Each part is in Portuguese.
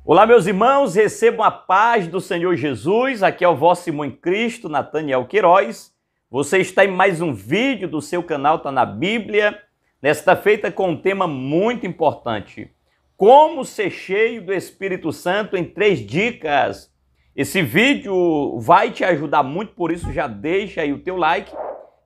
Olá, meus irmãos, recebam a paz do Senhor Jesus. Aqui é o vosso irmão em Cristo, Nathaniel Queiroz. Você está em mais um vídeo do seu canal Tá na Bíblia. Nesta feita com um tema muito importante: como ser cheio do Espírito Santo em 3 dicas. Esse vídeo vai te ajudar muito, por isso já deixa aí o teu like.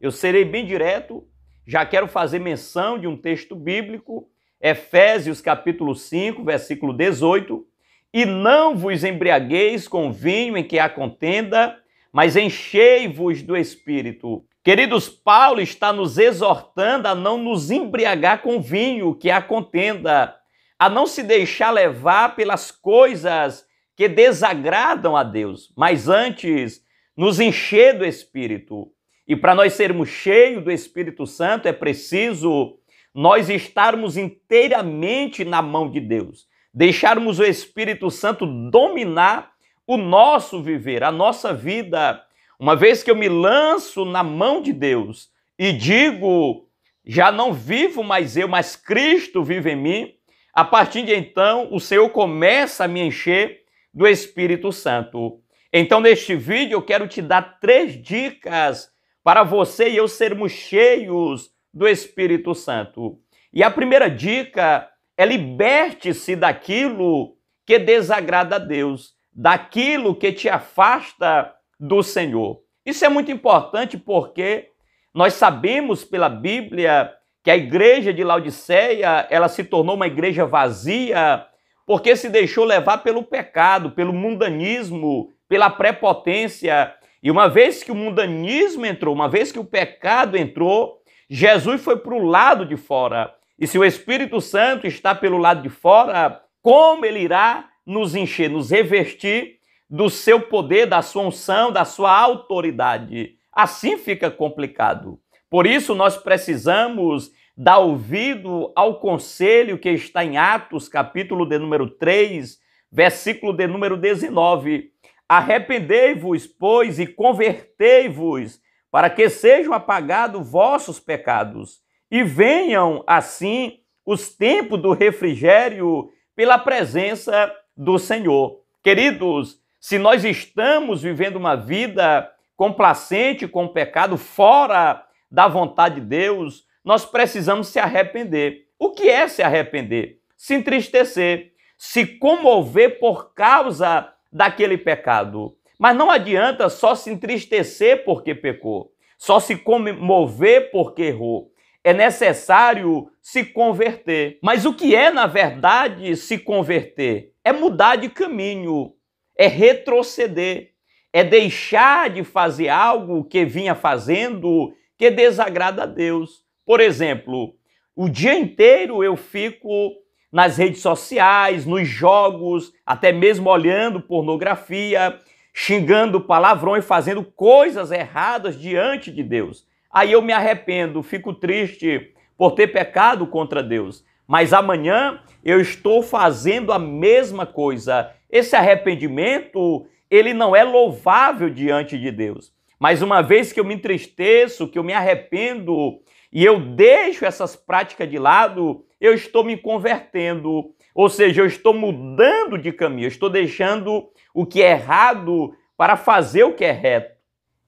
Eu serei bem direto, já quero fazer menção de um texto bíblico, Efésios capítulo 5, versículo 18. E não vos embriagueis com vinho em que há contenda, mas enchei-vos do Espírito. Queridos, Paulo está nos exortando a não nos embriagar com vinho que há contenda, a não se deixar levar pelas coisas que desagradam a Deus, mas antes nos encher do Espírito. E para nós sermos cheios do Espírito Santo é preciso nós estarmos inteiramente na mão de Deus. Deixarmos o Espírito Santo dominar o nosso viver, a nossa vida. Uma vez que eu me lanço na mão de Deus e digo, já não vivo mais eu, mas Cristo vive em mim, a partir de então o Senhor começa a me encher do Espírito Santo. Então neste vídeo eu quero te dar 3 dicas para você e eu sermos cheios do Espírito Santo. E a primeira dica é: liberte-se daquilo que desagrada a Deus, daquilo que te afasta do Senhor. Isso é muito importante porque nós sabemos pela Bíblia que a igreja de Laodiceia, ela se tornou uma igreja vazia porque se deixou levar pelo pecado, pelo mundanismo, pela prepotência. E uma vez que o mundanismo entrou, uma vez que o pecado entrou, Jesus foi para o lado de fora. E se o Espírito Santo está pelo lado de fora, como ele irá nos encher, nos revestir do seu poder, da sua unção, da sua autoridade? Assim fica complicado. Por isso nós precisamos dar ouvido ao conselho que está em Atos, capítulo de número 3, versículo de número 19. Arrependei-vos, pois, e convertei-vos, para que sejam apagados vossos pecados, e venham, assim, os tempos do refrigério pela presença do Senhor. Queridos, se nós estamos vivendo uma vida complacente com o pecado, fora da vontade de Deus, nós precisamos se arrepender. O que é se arrepender? Se entristecer, se comover por causa daquele pecado. Mas não adianta só se entristecer porque pecou, só se comover porque errou. É necessário se converter. Mas o que é, na verdade, se converter? É mudar de caminho, é retroceder, é deixar de fazer algo que vinha fazendo que desagrada a Deus. Por exemplo, o dia inteiro eu fico nas redes sociais, nos jogos, até mesmo olhando pornografia, xingando palavrões, fazendo coisas erradas diante de Deus. Aí eu me arrependo, fico triste por ter pecado contra Deus. Mas amanhã eu estou fazendo a mesma coisa. Esse arrependimento, ele não é louvável diante de Deus. Mas uma vez que eu me entristeço, que eu me arrependo e eu deixo essas práticas de lado, eu estou me convertendo. Ou seja, eu estou mudando de caminho, eu estou deixando o que é errado para fazer o que é reto.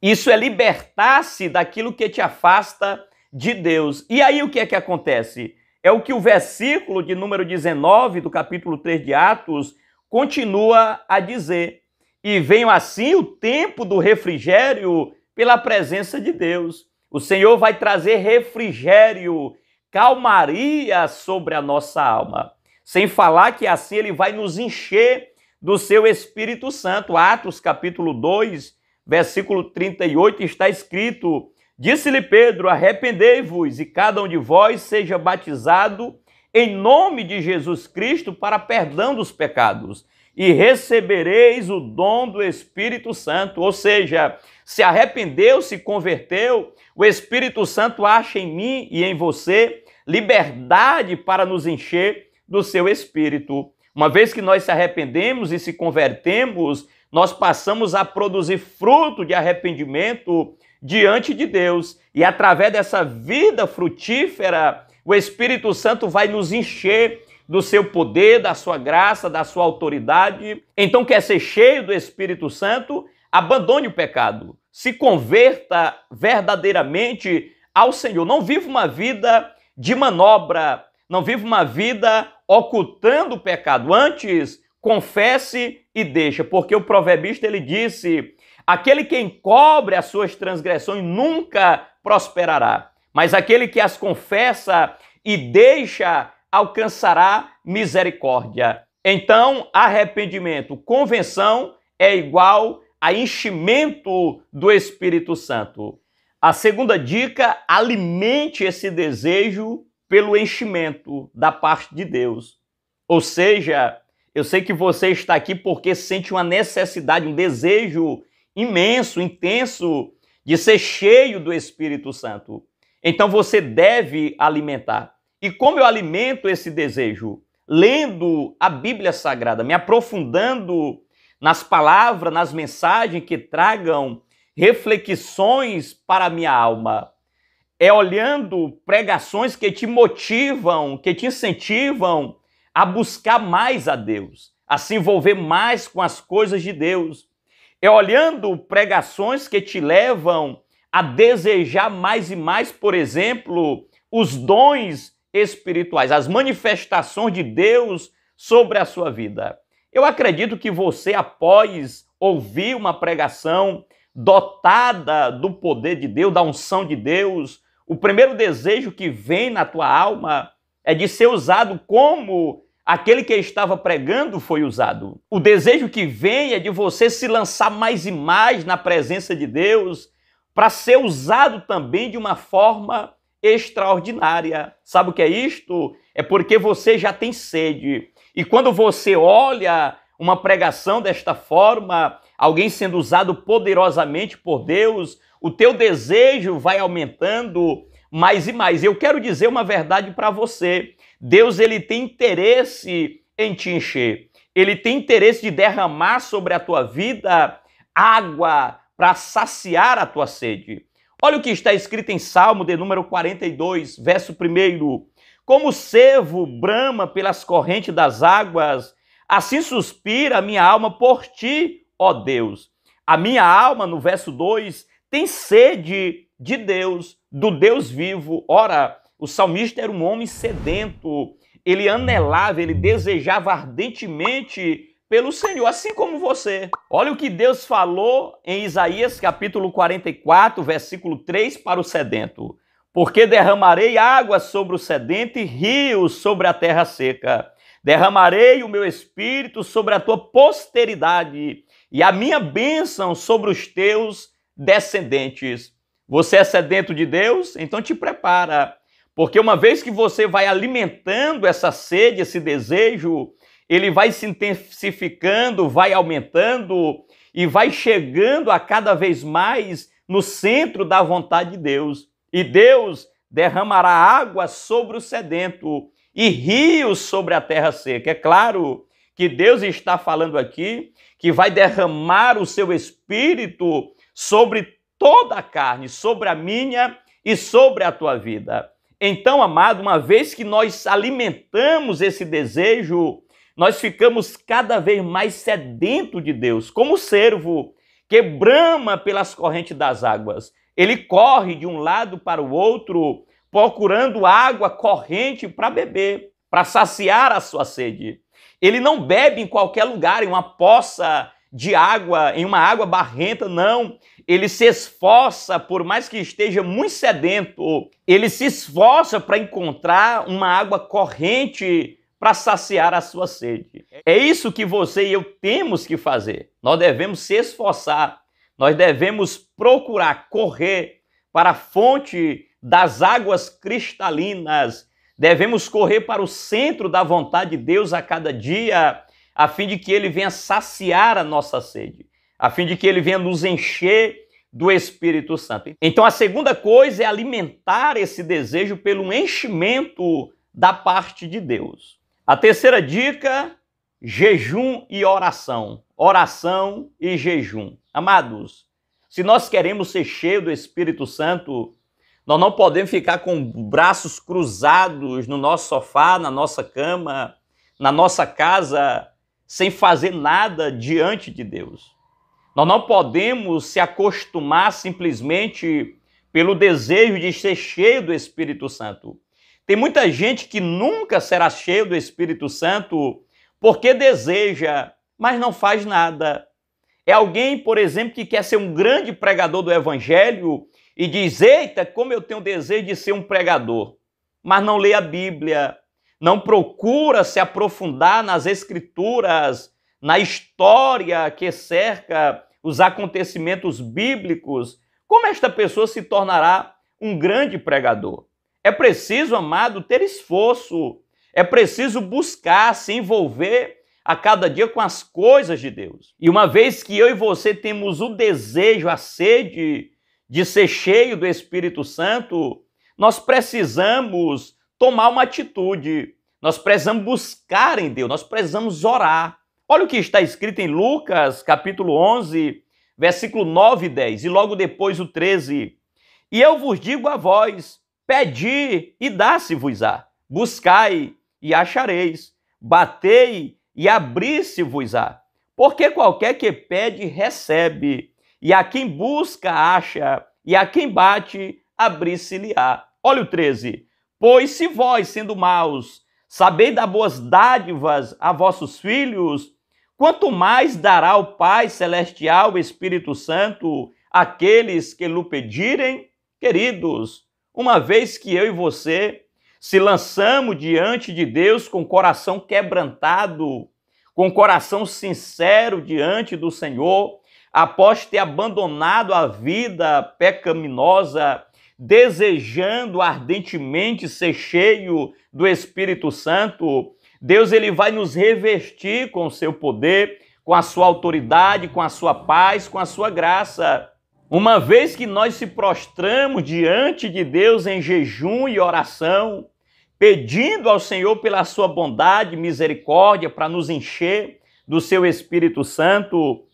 Isso é libertar-se daquilo que te afasta de Deus. E aí o que é que acontece? É o que o versículo de número 19 do capítulo 3 de Atos continua a dizer. E venham assim o tempo do refrigério pela presença de Deus. O Senhor vai trazer refrigério, calmaria sobre a nossa alma. Sem falar que assim ele vai nos encher do seu Espírito Santo. Atos capítulo 2, versículo 38 está escrito: disse-lhe Pedro, arrependei-vos e cada um de vós seja batizado em nome de Jesus Cristo para perdão dos pecados e recebereis o dom do Espírito Santo. Ou seja, se arrependeu, se converteu, o Espírito Santo acha em mim e em você liberdade para nos encher do seu Espírito. Uma vez que nós se arrependemos e se convertemos, nós passamos a produzir fruto de arrependimento diante de Deus. E através dessa vida frutífera, o Espírito Santo vai nos encher do seu poder, da sua graça, da sua autoridade. Então, quer ser cheio do Espírito Santo? Abandone o pecado. Se converta verdadeiramente ao Senhor. Não viva uma vida de manobra. Não viva uma vida ocultando o pecado. Antes, confesse e deixa. Porque o proverbista, ele disse: aquele que encobre as suas transgressões nunca prosperará. Mas aquele que as confessa e deixa alcançará misericórdia. Então, arrependimento, convenção é igual a enchimento do Espírito Santo. A segunda dica: alimente esse desejo pelo enchimento da parte de Deus. Ou seja, eu sei que você está aqui porque sente uma necessidade, um desejo imenso, intenso de ser cheio do Espírito Santo. Então você deve alimentar. E como eu alimento esse desejo? Lendo a Bíblia Sagrada, me aprofundando nas palavras, nas mensagens que tragam reflexões para a minha alma. É olhando pregações que te motivam, que te incentivam a buscar mais a Deus, a se envolver mais com as coisas de Deus. É olhando pregações que te levam a desejar mais e mais, por exemplo, os dons espirituais, as manifestações de Deus sobre a sua vida. Eu acredito que você, após ouvir uma pregação dotada do poder de Deus, da unção de Deus, o primeiro desejo que vem na tua alma é de ser usado como aquele que estava pregando foi usado. O desejo que vem é de você se lançar mais e mais na presença de Deus para ser usado também de uma forma extraordinária. Sabe o que é isto? É porque você já tem sede. E quando você olha uma pregação desta forma, alguém sendo usado poderosamente por Deus, o teu desejo vai aumentando mais e mais. Eu quero dizer uma verdade para você. Deus, ele tem interesse em te encher. Ele tem interesse de derramar sobre a tua vida água para saciar a tua sede. Olha o que está escrito em Salmo de número 42, verso 1. Como o cervo brama pelas correntes das águas, assim suspira a minha alma por ti, ó Deus. A minha alma, no verso 2, tem sede de Deus, do Deus vivo. Ora, o salmista era um homem sedento, ele anelava, ele desejava ardentemente pelo Senhor, assim como você. Olha o que Deus falou em Isaías capítulo 44, versículo 3 para o sedento. Porque derramarei água sobre o sedento e rios sobre a terra seca. Derramarei o meu espírito sobre a tua posteridade e a minha bênção sobre os teus descendentes. Você é sedento de Deus? Então te prepara. Porque uma vez que você vai alimentando essa sede, esse desejo, ele vai se intensificando, vai aumentando e vai chegando a cada vez mais no centro da vontade de Deus. E Deus derramará água sobre o sedento e rios sobre a terra seca. É claro que Deus está falando aqui que vai derramar o seu espírito sobre toda a carne, sobre a minha e sobre a tua vida. Então, amado, uma vez que nós alimentamos esse desejo, nós ficamos cada vez mais sedentos de Deus, como o cervo que brama pelas correntes das águas. Ele corre de um lado para o outro, procurando água corrente para beber, para saciar a sua sede. Ele não bebe em qualquer lugar, em uma poça de água, em uma água barrenta, não. Ele se esforça, por mais que esteja muito sedento, ele se esforça para encontrar uma água corrente para saciar a sua sede. É isso que você e eu temos que fazer. Nós devemos se esforçar, nós devemos procurar correr para a fonte das águas cristalinas, devemos correr para o centro da vontade de Deus a cada dia, a fim de que ele venha saciar a nossa sede, a fim de que ele venha nos encher do Espírito Santo. Então a segunda coisa é alimentar esse desejo pelo enchimento da parte de Deus. A terceira dica, jejum e oração. Oração e jejum. Amados, se nós queremos ser cheios do Espírito Santo, nós não podemos ficar com braços cruzados no nosso sofá, na nossa cama, na nossa casa sem fazer nada diante de Deus. Nós não podemos se acostumar simplesmente pelo desejo de ser cheio do Espírito Santo. Tem muita gente que nunca será cheio do Espírito Santo porque deseja, mas não faz nada. É alguém, por exemplo, que quer ser um grande pregador do Evangelho e diz: eita, como eu tenho desejo de ser um pregador, mas não lê a Bíblia, não procura se aprofundar nas Escrituras, na história que cerca os acontecimentos bíblicos. Como esta pessoa se tornará um grande pregador? É preciso, amado, ter esforço, é preciso buscar se envolver a cada dia com as coisas de Deus. E uma vez que eu e você temos o desejo, a sede de ser cheio do Espírito Santo, nós precisamos tomar uma atitude, nós precisamos buscar em Deus, nós precisamos orar. Olha o que está escrito em Lucas, capítulo 11, versículo 9 e 10, e logo depois o 13. E eu vos digo a vós, pedi e dá-se-vos-á, buscai e achareis, batei e abri-se-vos-á. Porque qualquer que pede, recebe, e a quem busca, acha, e a quem bate, abri-se-lhe-á. Olha o 13. Pois se vós, sendo maus, sabeis dar boas dádivas a vossos filhos, quanto mais dará o Pai Celestial, o Espírito Santo, àqueles que lhe pedirem? Queridos, uma vez que eu e você se lançamos diante de Deus com o coração quebrantado, com o coração sincero diante do Senhor, após ter abandonado a vida pecaminosa, desejando ardentemente ser cheio do Espírito Santo, Deus ele vai nos revestir com o seu poder, com a sua autoridade, com a sua paz, com a sua graça. Uma vez que nós se prostramos diante de Deus em jejum e oração, pedindo ao Senhor pela sua bondade e misericórdia para nos encher do seu Espírito Santo,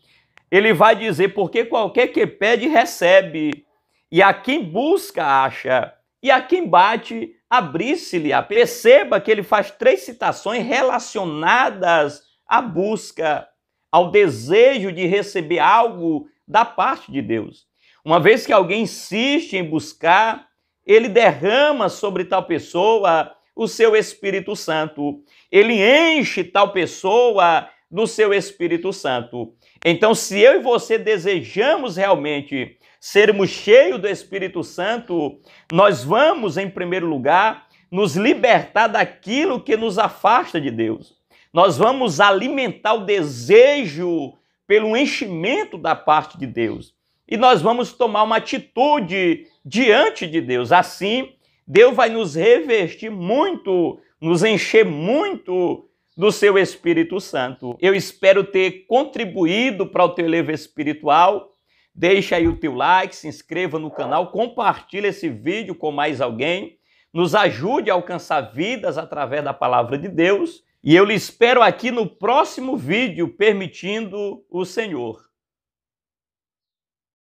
ele vai dizer: porque qualquer que pede, recebe, e a quem busca, acha, e a quem bate, abrir-se-lhe-á. Perceba que ele faz 3 citações relacionadas à busca, ao desejo de receber algo da parte de Deus. Uma vez que alguém insiste em buscar, ele derrama sobre tal pessoa o seu Espírito Santo. Ele enche tal pessoa do seu Espírito Santo. Então, se eu e você desejamos realmente sermos cheios do Espírito Santo, nós vamos, em primeiro lugar, nos libertar daquilo que nos afasta de Deus. Nós vamos alimentar o desejo pelo enchimento da parte de Deus. E nós vamos tomar uma atitude diante de Deus. Assim, Deus vai nos revestir muito, nos encher muito do seu Espírito Santo. Eu espero ter contribuído para o teu elevador espiritual. Deixa aí o teu like, se inscreva no canal, compartilhe esse vídeo com mais alguém, nos ajude a alcançar vidas através da palavra de Deus. E eu lhe espero aqui no próximo vídeo, permitindo o Senhor.